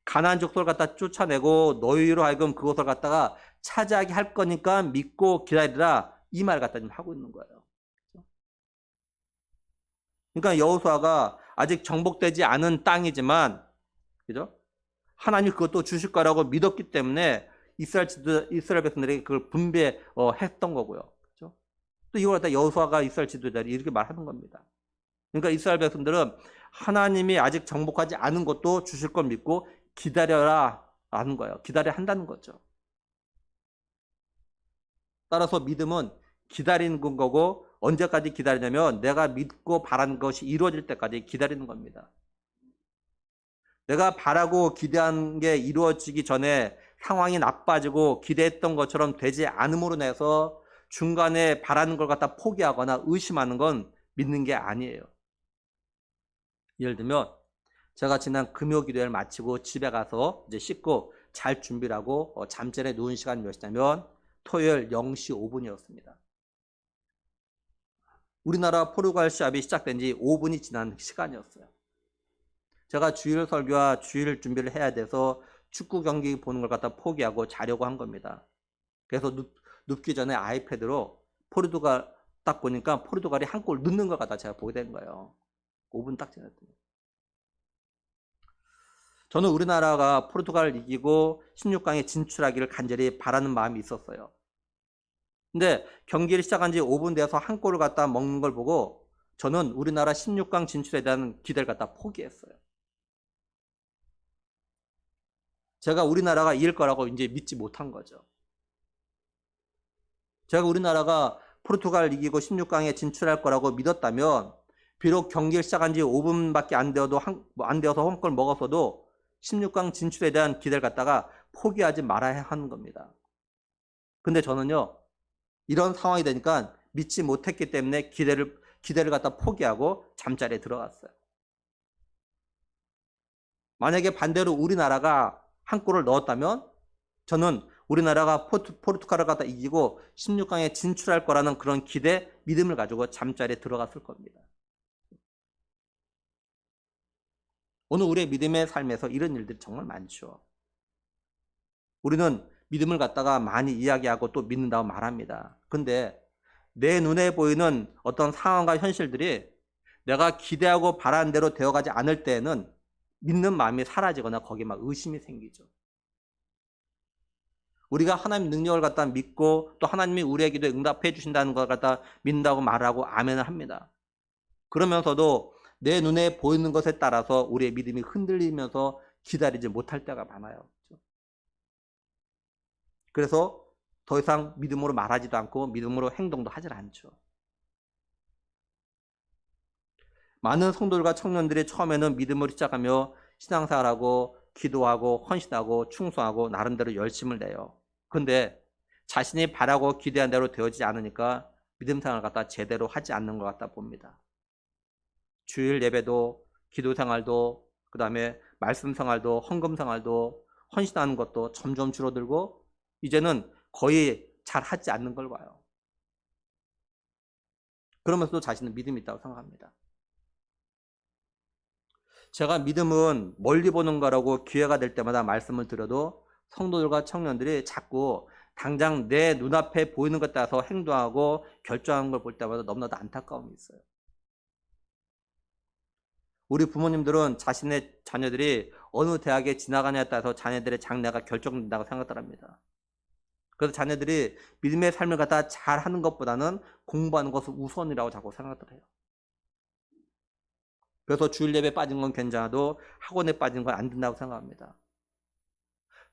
가나안 족속을 갖다 쫓아내고 너희로 하여금 그것을 갖다가 차지하게 할 거니까 믿고 기다리라 이 말 갖다 지금 하고 있는 거예요. 그러니까 여호수아가 아직 정복되지 않은 땅이지만 그죠? 하나님이 그것도 주실 거라고 믿었기 때문에 이스라엘 백성들에게 그걸 분배했던 거고요. 그죠? 또 이걸 갖다 여호수아가 이스라엘 지도자들이 이렇게 말하는 겁니다. 그러니까 이스라엘 백성들은 하나님이 아직 정복하지 않은 것도 주실 걸 믿고 기다려라 하는 거예요. 기다려야 한다는 거죠. 따라서 믿음은 기다리는 거고 언제까지 기다리냐면 내가 믿고 바라는 것이 이루어질 때까지 기다리는 겁니다. 내가 바라고 기대한 게 이루어지기 전에 상황이 나빠지고 기대했던 것처럼 되지 않음으로 인해서 중간에 바라는 걸 갖다 포기하거나 의심하는 건 믿는 게 아니에요. 예를 들면 제가 지난 금요 기도회를 마치고 집에 가서 이제 씻고 잘 준비를 하고 잠자리에 누운 시간이 몇이냐면 토요일 0시 5분이었습니다. 우리나라 포르투갈 시합이 시작된 지 5분이 지난 시간이었어요. 제가 주일 설교와 주일 준비를 해야 돼서 축구 경기 보는 걸 갖다 포기하고 자려고 한 겁니다. 그래서 눕기 전에 아이패드로 포르투갈 딱 보니까 포르투갈이 한 골 넣는 걸 갖다 제가 보게 된 거예요. 5분 딱 지났더니. 저는 우리나라가 포르투갈을 이기고 16강에 진출하기를 간절히 바라는 마음이 있었어요. 근데 경기를 시작한 지 5분 돼서 한 골을 갖다 먹는 걸 보고 저는 우리나라 16강 진출에 대한 기대를 갖다 포기했어요. 제가 우리나라가 이길 거라고 이제 믿지 못한 거죠. 제가 우리나라가 포르투갈 이기고 16강에 진출할 거라고 믿었다면 비록 경기를 시작한 지 5분밖에 안 되어서 한 골 먹었어도 16강 진출에 대한 기대를 갖다가 포기하지 말아야 하는 겁니다. 근데 저는요, 이런 상황이 되니까 믿지 못했기 때문에 기대를 갖다 포기하고 잠자리에 들어갔어요. 만약에 반대로 우리나라가 한 골을 넣었다면 저는 우리나라가 포르투갈을 갖다 이기고 16강에 진출할 거라는 그런 기대, 믿음을 가지고 잠자리에 들어갔을 겁니다. 오늘 우리의 믿음의 삶에서 이런 일들이 정말 많죠. 우리는 믿음을 갖다가 많이 이야기하고 또 믿는다고 말합니다. 근데 내 눈에 보이는 어떤 상황과 현실들이 내가 기대하고 바라는 대로 되어가지 않을 때에는 믿는 마음이 사라지거나 거기에 막 의심이 생기죠. 우리가 하나님 능력을 갖다 믿고 또 하나님이 우리의 기도에 응답해 주신다는 걸 갖다 믿는다고 말하고 아멘을 합니다. 그러면서도 내 눈에 보이는 것에 따라서 우리의 믿음이 흔들리면서 기다리지 못할 때가 많아요. 그래서 더 이상 믿음으로 말하지도 않고 믿음으로 행동도 하질 않죠. 많은 성도들과 청년들이 처음에는 믿음으로 시작하며 신앙생활하고 기도하고 헌신하고 충성하고 나름대로 열심을 내요. 그런데 자신이 바라고 기대한 대로 되어지지 않으니까 믿음생활을 갖다 제대로 하지 않는 것 같다 봅니다. 주일 예배도 기도생활도 그 다음에 말씀생활도 헌금생활도 헌신하는 것도 점점 줄어들고 이제는 거의 잘 하지 않는 걸 봐요. 그러면서도 자신은 믿음이 있다고 생각합니다. 제가 믿음은 멀리 보는 거라고 기회가 될 때마다 말씀을 드려도 성도들과 청년들이 자꾸 당장 내 눈앞에 보이는 것 따라서 행동하고 결정하는 걸 볼 때마다 너무나도 안타까움이 있어요. 우리 부모님들은 자신의 자녀들이 어느 대학에 지나가냐에 따라서 자녀들의 장래가 결정된다고 생각을 합니다. 그래서 자녀들이 믿음의 삶을 갖다 잘하는 것보다는 공부하는 것을 우선이라고 자꾸 생각을 해요. 그래서 주일 예배 빠진 건 괜찮아도 학원에 빠진 건 안 된다고 생각합니다.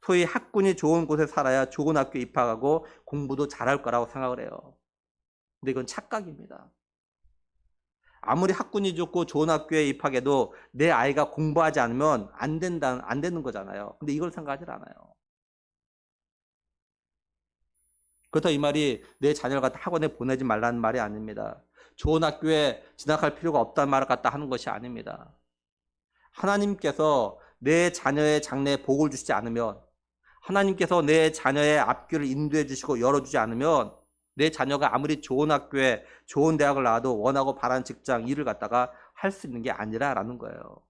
소위 학군이 좋은 곳에 살아야 좋은 학교에 입학하고 공부도 잘할 거라고 생각을 해요. 근데 이건 착각입니다. 아무리 학군이 좋고 좋은 학교에 입학해도 내 아이가 공부하지 않으면 안 되는 거잖아요. 근데 이걸 생각하지 않아요. 그렇다고 이 말이 내 자녀를 갖다 학원에 보내지 말라는 말이 아닙니다. 좋은 학교에 진학할 필요가 없다는 말을 갖다 하는 것이 아닙니다. 하나님께서 내 자녀의 장래에 복을 주시지 않으면 하나님께서 내 자녀의 앞길을 인도해 주시고 열어주지 않으면 내 자녀가 아무리 좋은 학교에 좋은 대학을 나와도 원하고 바라는 직장 일을 갖다가 할 수 있는 게 아니라라는 거예요.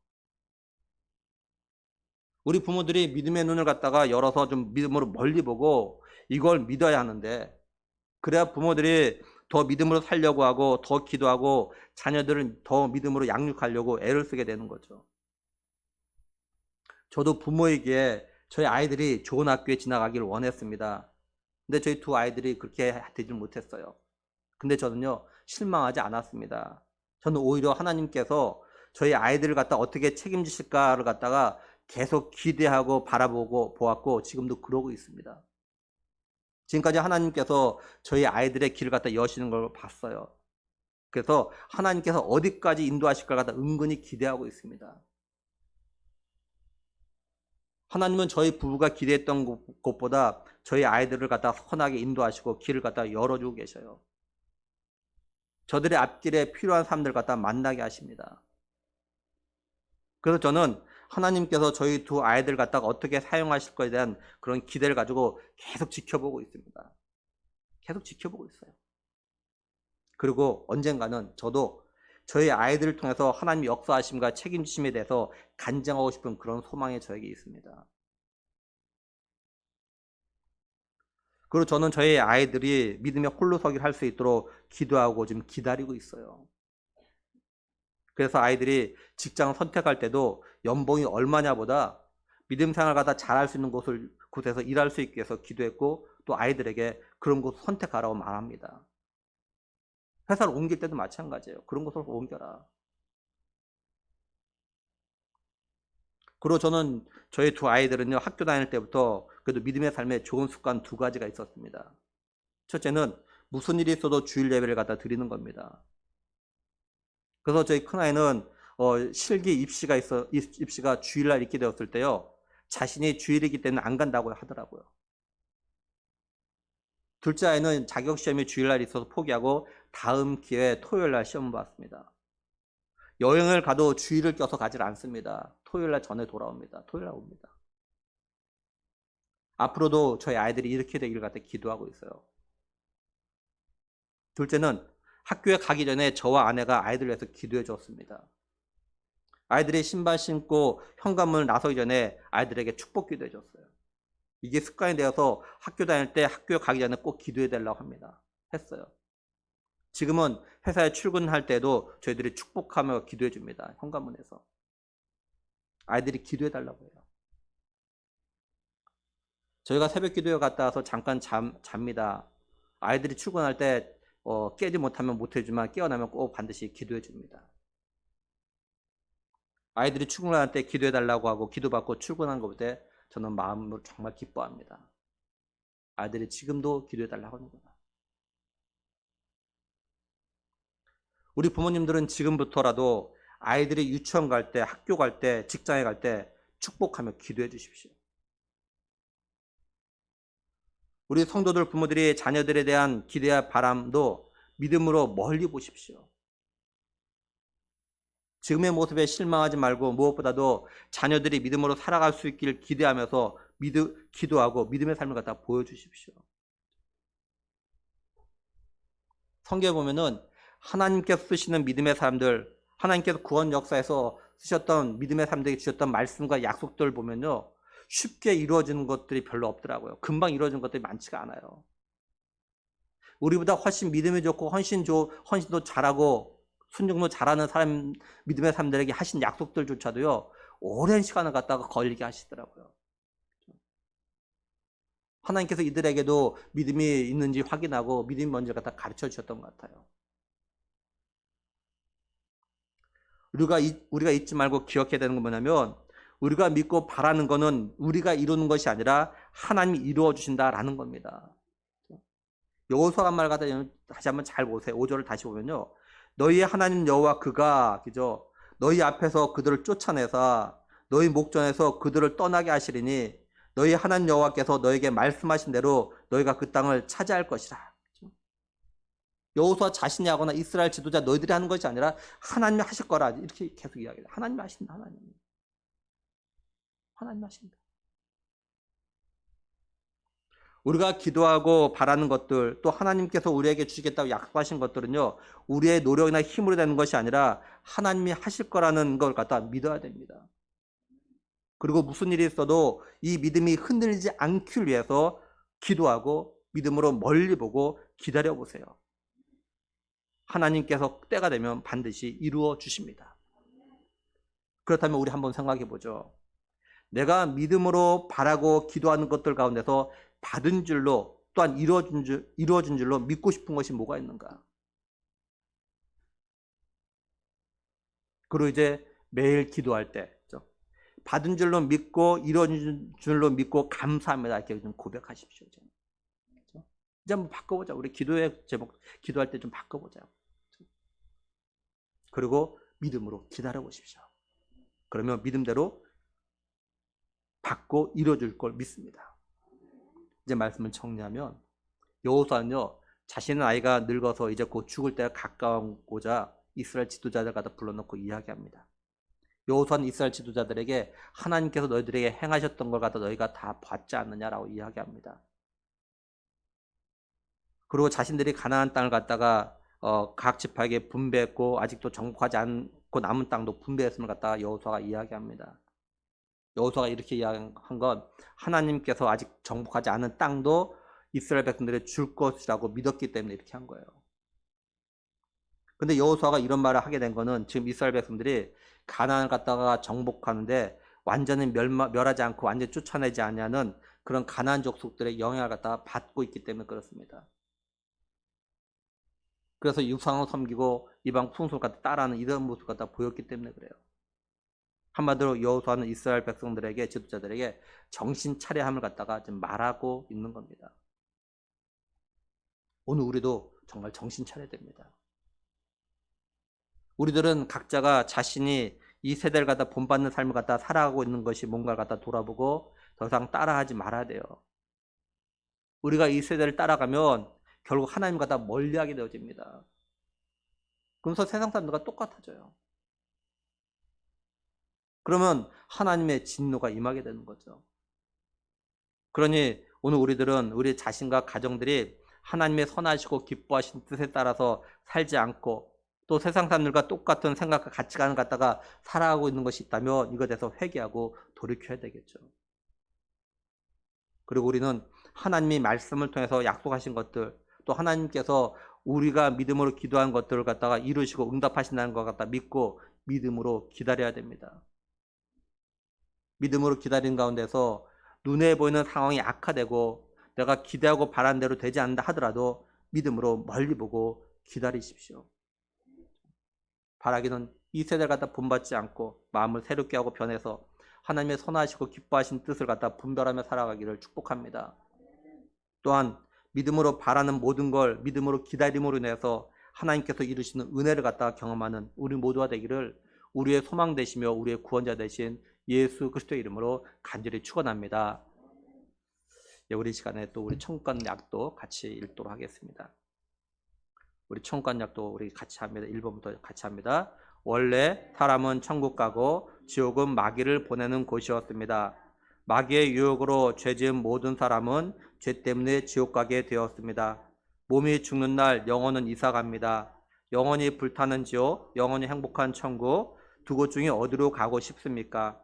우리 부모들이 믿음의 눈을 갖다가 열어서 좀 믿음으로 멀리 보고 이걸 믿어야 하는데 그래야 부모들이 더 믿음으로 살려고 하고 더 기도하고 자녀들을 더 믿음으로 양육하려고 애를 쓰게 되는 거죠. 저도 부모이기에 저희 아이들이 좋은 학교에 진학하기를 원했습니다. 근데 저희 두 아이들이 그렇게 되지 못했어요. 근데 저는요, 실망하지 않았습니다. 저는 오히려 하나님께서 저희 아이들을 갖다 어떻게 책임지실까를 갖다가 계속 기대하고 바라보고 보았고 지금도 그러고 있습니다. 지금까지 하나님께서 저희 아이들의 길을 갖다 여시는 걸 봤어요. 그래서 하나님께서 어디까지 인도하실까 갖다 은근히 기대하고 있습니다. 하나님은 저희 부부가 기대했던 것보다 저희 아이들을 갖다 선하게 인도하시고 길을 갖다 열어주고 계셔요. 저들의 앞길에 필요한 사람들 갖다 만나게 하십니다. 그래서 저는 하나님께서 저희 두 아이들 갖다가 어떻게 사용하실 것에 대한 그런 기대를 가지고 계속 지켜보고 있습니다. 계속 지켜보고 있어요. 그리고 언젠가는 저도 저희 아이들을 통해서 하나님의 역사하심과 책임지심에 대해서 간증하고 싶은 그런 소망이 저에게 있습니다. 그리고 저는 저희 아이들이 믿음의 홀로 서기를 할 수 있도록 기도하고 지금 기다리고 있어요. 그래서 아이들이 직장 선택할 때도 연봉이 얼마냐보다 믿음 생활 가다 잘할 수 있는 곳에서 일할 수 있게 해서 기도했고, 또 아이들에게 그런 곳 선택하라고 말합니다. 회사를 옮길 때도 마찬가지예요. 그런 곳으로 옮겨라. 그리고 저는 저희 두 아이들은요, 학교 다닐 때부터 그래도 믿음의 삶에 좋은 습관 두 가지가 있었습니다. 첫째는 무슨 일이 있어도 주일 예배를 갖다 드리는 겁니다. 그래서 저희 큰아이는 실기 입시가 주일날 있게 되었을 때요, 자신이 주일이기 때문에 안 간다고 하더라고요. 둘째 아이는 자격시험이 주일날 있어서 포기하고 다음 기회에 토요일날 시험을 봤습니다. 여행을 가도 주일을 껴서 가질 않습니다. 토요일날 전에 돌아옵니다. 토요일날 옵니다. 앞으로도 저희 아이들이 이렇게 되기를 갖다 기도하고 있어요. 둘째는 학교에 가기 전에 저와 아내가 아이들을 위해서 기도해 줬습니다. 아이들이 신발 신고 현관문을 나서기 전에 아이들에게 축복 기도해 줬어요. 이게 습관이 되어서 학교 다닐 때 학교에 가기 전에 꼭 기도해 달라고 합니다. 했어요. 지금은 회사에 출근할 때도 저희들이 축복하며 기도해 줍니다. 현관문에서. 아이들이 기도해 달라고 해요. 저희가 새벽 기도에 갔다 와서 잠깐 잡니다. 아이들이 출근할 때 깨지 못하면 못해주지만 깨어나면 꼭 반드시 기도해 줍니다. 아이들이 출근할 때 기도해 달라고 하고 기도받고 출근한 것보다 저는 마음으로 정말 기뻐합니다. 아이들이 지금도 기도해 달라고 하는구나. 우리 부모님들은 지금부터라도 아이들이 유치원 갈 때, 학교 갈 때, 직장에 갈 때 축복하며 기도해 주십시오. 우리 성도들 부모들이 자녀들에 대한 기대와 바람도 믿음으로 멀리 보십시오. 지금의 모습에 실망하지 말고 무엇보다도 자녀들이 믿음으로 살아갈 수 있기를 기대하면서 기도하고 믿음의 삶을 갖다 보여주십시오. 성경에 보면은 하나님께서 쓰시는 믿음의 사람들, 하나님께서 구원 역사에서 쓰셨던 믿음의 사람들에게 주셨던 말씀과 약속들 보면요, 쉽게 이루어지는 것들이 별로 없더라고요. 금방 이루어지는 것들이 많지가 않아요. 우리보다 훨씬 믿음이 좋고 헌신도 잘하고 순종도 잘하는 사람, 믿음의 사람들에게 하신 약속들조차도요, 오랜 시간을 갖다가 걸리게 하시더라고요. 하나님께서 이들에게도 믿음이 있는지 확인하고 믿음이 뭔지를 갖다 가르쳐 주셨던 것 같아요. 우리가 잊지 말고 기억해야 되는 건 뭐냐면, 우리가 믿고 바라는 거는 우리가 이루는 것이 아니라 하나님이 이루어 주신다라는 겁니다. 여호수아가 말 갖다 다시 한번 잘 보세요. 5절을 다시 보면요, 너희의 하나님 여호와 그가 그죠 너희 앞에서 그들을 쫓아내사 너희 목전에서 그들을 떠나게 하시리니 너희 하나님 여호와께서 너에게 말씀하신 대로 너희가 그 땅을 차지할 것이라. 여호수아 자신이 하거나 이스라엘 지도자 너희들이 하는 것이 아니라 하나님이 하실 거라, 이렇게 계속 이야기해요. 하나님이 하신다. 하나님이 하신다. 우리가 기도하고 바라는 것들, 또 하나님께서 우리에게 주시겠다고 약속하신 것들은요, 우리의 노력이나 힘으로 되는 것이 아니라 하나님이 하실 거라는 걸 갖다 믿어야 됩니다. 그리고 무슨 일이 있어도 이 믿음이 흔들리지 않기 위해서 기도하고 믿음으로 멀리 보고 기다려 보세요. 하나님께서 때가 되면 반드시 이루어 주십니다. 그렇다면 우리 한번 생각해 보죠. 내가 믿음으로 바라고 기도하는 것들 가운데서 받은 줄로, 또한 이루어진 줄로 믿고 싶은 것이 뭐가 있는가? 그리고 이제 매일 기도할 때 받은 줄로 믿고 이루어진 줄로 믿고 감사합니다, 이렇게 좀 고백하십시오. 이제 한번 바꿔보자. 우리 기도의 제목, 기도할 때 좀 바꿔보자. 그리고 믿음으로 기다려 보십시오. 그러면 믿음대로 받고 이루어질 걸 믿습니다. 이제 말씀을 정리하면, 여호수아는요, 자신의 나이가 늙어서 이제 곧 죽을 때가 가까우고자 이스라엘 지도자들 갖다 불러놓고 이야기합니다. 여호수아는 이스라엘 지도자들에게 하나님께서 너희들에게 행하셨던 걸 갖다 너희가 다 봤지 않느냐라고 이야기합니다. 그리고 자신들이 가나안 땅을 갖다가 각 지파에게 분배했고 아직도 정복하지 않고 남은 땅도 분배했음을 갖다가 여호수아가 이야기합니다. 여호수아가 이렇게 이야기한 건 하나님께서 아직 정복하지 않은 땅도 이스라엘 백성들에게 줄 것이라고 믿었기 때문에 이렇게 한 거예요. 근데 여호수아가 이런 말을 하게 된 거는 지금 이스라엘 백성들이 가나안을 갖다가 정복하는데 완전히 멸하지 않고 완전히 쫓아내지 않냐는 그런 가나안 족속들의 영향을 갖다가 받고 있기 때문에 그렇습니다. 그래서 유상을 섬기고 이방 풍속을 갖다 따라하는 이런 모습을 갖다 보였기 때문에 그래요. 한마디로 여호수아는 이스라엘 백성들에게, 지도자들에게 정신 차려함을 갖다가 지금 말하고 있는 겁니다. 오늘 우리도 정말 정신 차려야 됩니다. 우리들은 각자가 자신이 이 세대를 갖다 본받는 삶을 갖다 살아가고 있는 것이 뭔가를 갖다 돌아보고 더 이상 따라하지 말아야 돼요. 우리가 이 세대를 따라가면 결국 하나님 갖다 멀리하게 되어집니다. 그러면서 세상 사람들과 똑같아져요. 그러면 하나님의 진노가 임하게 되는 거죠. 그러니 오늘 우리들은 우리 자신과 가정들이 하나님의 선하시고 기뻐하신 뜻에 따라서 살지 않고 또 세상 사람들과 똑같은 생각과 가치관을 갖다가 살아가고 있는 것이 있다면 이것에 대해서 회개하고 돌이켜야 되겠죠. 그리고 우리는 하나님이 말씀을 통해서 약속하신 것들, 또 하나님께서 우리가 믿음으로 기도한 것들을 갖다가 이루시고 응답하신다는 것 갖다 믿고 믿음으로 기다려야 됩니다. 믿음으로 기다리는 가운데서 눈에 보이는 상황이 악화되고 내가 기대하고 바란 대로 되지 않는다 하더라도 믿음으로 멀리 보고 기다리십시오. 바라기는 이 세대를 갖다 본받지 않고 마음을 새롭게 하고 변해서 하나님의 선하시고 기뻐하신 뜻을 갖다 분별하며 살아가기를 축복합니다. 또한 믿음으로 바라는 모든 걸 믿음으로 기다림으로 인해서 하나님께서 이루시는 은혜를 갖다 경험하는 우리 모두가 되기를 우리의 소망 되시며 우리의 구원자 되신 예수 그리스도의 이름으로 간절히 축원합니다. 우리 시간에 또 우리 천국간 약도 같이 읽도록 하겠습니다. 우리 천국간 약도 우리 같이 합니다. 1번부터 같이 합니다. 원래 사람은 천국 가고 지옥은 마귀를 보내는 곳이었습니다. 마귀의 유혹으로 죄지은 모든 사람은 죄 때문에 지옥 가게 되었습니다. 몸이 죽는 날 영혼은 이사갑니다. 영혼이 불타는 지옥, 영혼이 행복한 천국, 두 곳 중에 어디로 가고 싶습니까?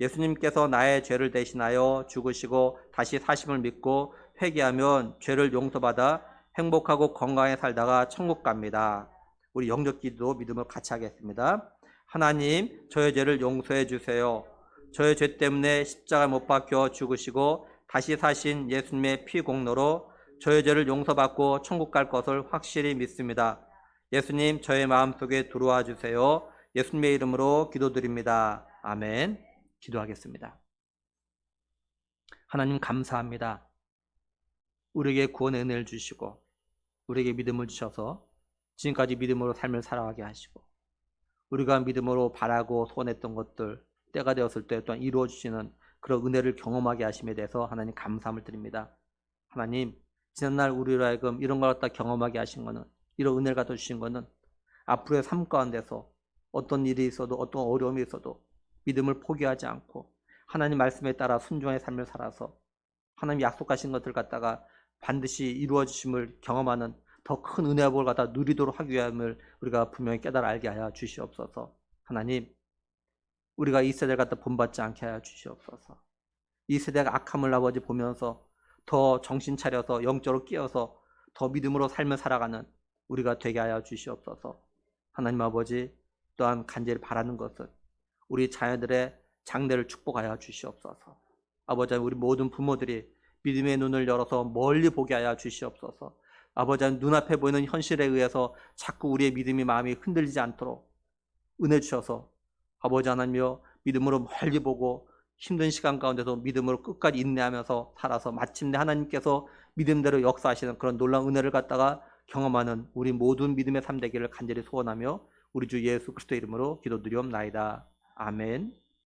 예수님께서 나의 죄를 대신하여 죽으시고 다시 사심을 믿고 회개하면 죄를 용서받아 행복하고 건강하게 살다가 천국 갑니다. 우리 영적 기도 믿음을 같이 하겠습니다. 하나님, 저의 죄를 용서해 주세요. 저의 죄 때문에 십자가에 못 박혀 죽으시고 다시 사신 예수님의 피 공로로 저의 죄를 용서받고 천국 갈 것을 확실히 믿습니다. 예수님, 저의 마음속에 들어와 주세요. 예수님의 이름으로 기도드립니다. 아멘. 기도하겠습니다. 하나님 감사합니다. 우리에게 구원의 은혜를 주시고 우리에게 믿음을 주셔서 지금까지 믿음으로 삶을 살아가게 하시고 우리가 믿음으로 바라고 소원했던 것들 때가 되었을 때 또한 이루어 주시는 그런 은혜를 경험하게 하심에 대해서 하나님 감사함을 드립니다. 하나님, 지난날 우리로 하여금 이런 걸 갖다 경험하게 하신 것은, 이런 은혜를 갖다 주신 것은 앞으로의 삶 가운데서 어떤 일이 있어도 어떤 어려움이 있어도 믿음을 포기하지 않고 하나님 말씀에 따라 순종의 삶을 살아서 하나님 약속하신 것들 갖다가 반드시 이루어 주심을 경험하는 더 큰 은혜와 복을 갖다 누리도록 하기 위함을 우리가 분명히 깨달아 알게 하여 주시옵소서. 하나님, 우리가 이 세대를 갖다 본받지 않게 하여 주시옵소서. 이 세대가 악함을 아버지 보면서 더 정신 차려서 영적으로 깨어서 더 믿음으로 삶을 살아가는 우리가 되게 하여 주시옵소서. 하나님 아버지, 또한 간절히 바라는 것은 우리 자녀들의 장래를 축복하여 주시옵소서. 아버지, 우리 모든 부모들이 믿음의 눈을 열어서 멀리 보게 하여 주시옵소서. 아버지, 눈앞에 보이는 현실에 의해서 자꾸 우리의 믿음이 마음이 흔들리지 않도록 은혜 주셔서 아버지 하나님이여 믿음으로 멀리 보고 힘든 시간 가운데서 믿음으로 끝까지 인내하면서 살아서 마침내 하나님께서 믿음대로 역사하시는 그런 놀라운 은혜를 갖다가 경험하는 우리 모든 믿음의 삶 되기를 간절히 소원하며 우리 주 예수 그리스도의 이름으로 기도드리옵나이다. 아멘.